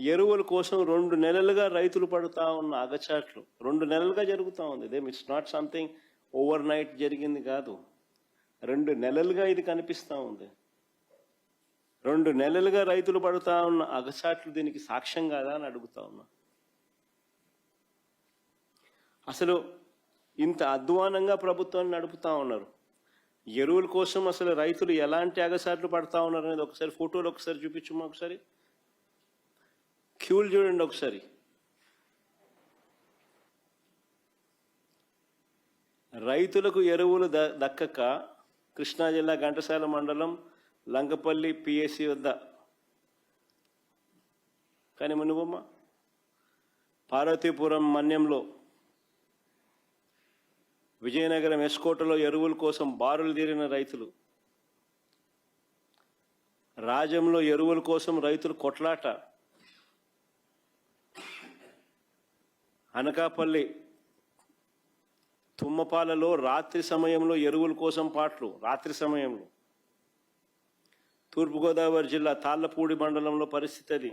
ఎరువుల కోసం 2 నెలలుగా రైతులు పడుతూ ఉన్న అగచాట్లు 2 నెలలుగా జరుగుతూ ఉంది. It's not something over night జరిగింది కాదు. 2 నెలలుగా ఇది కనిపిస్తూ ఉంది. 2 నెలలుగా రైతులు పడుతూ ఉన్న అగచాట్లు దీనికి సాక్ష్యం కాదా అని అడుగుతా ఉన్నా. అసలు ఇంత అధ్వానంగా ప్రభుత్వాన్ని నడుపుతా ఉన్నారు. ఎరువుల కోసం అసలు రైతులు ఎలాంటి అగచాట్లు పడతా ఉన్నారు అనేది ఒకసారి ఫోటోలు ఒకసారి చూపించమ్మా. ఒకసారి క్యూలు చూడండి ఒకసారి. రైతులకు ఎరువులు దక్కక కృష్ణా జిల్లా ఘంటసాల మండలం లంకపల్లి పిఎస్సి వద్ద కానీ మునుబొమ్మ పార్వతీపురం మన్యంలో విజయనగరం ఎస్కోటలో ఎరువుల కోసం బారులు తీరిన రైతులు, రాజంలో ఎరువుల కోసం రైతులు కొట్లాట, అనకాపల్లి తుమ్మపాలలో రాత్రి సమయంలో ఎరువుల కోసం పాటలు, రాత్రి సమయంలో, తూర్పుగోదావరి జిల్లా తాళ్లపూడి మండలంలో పరిస్థితి అది.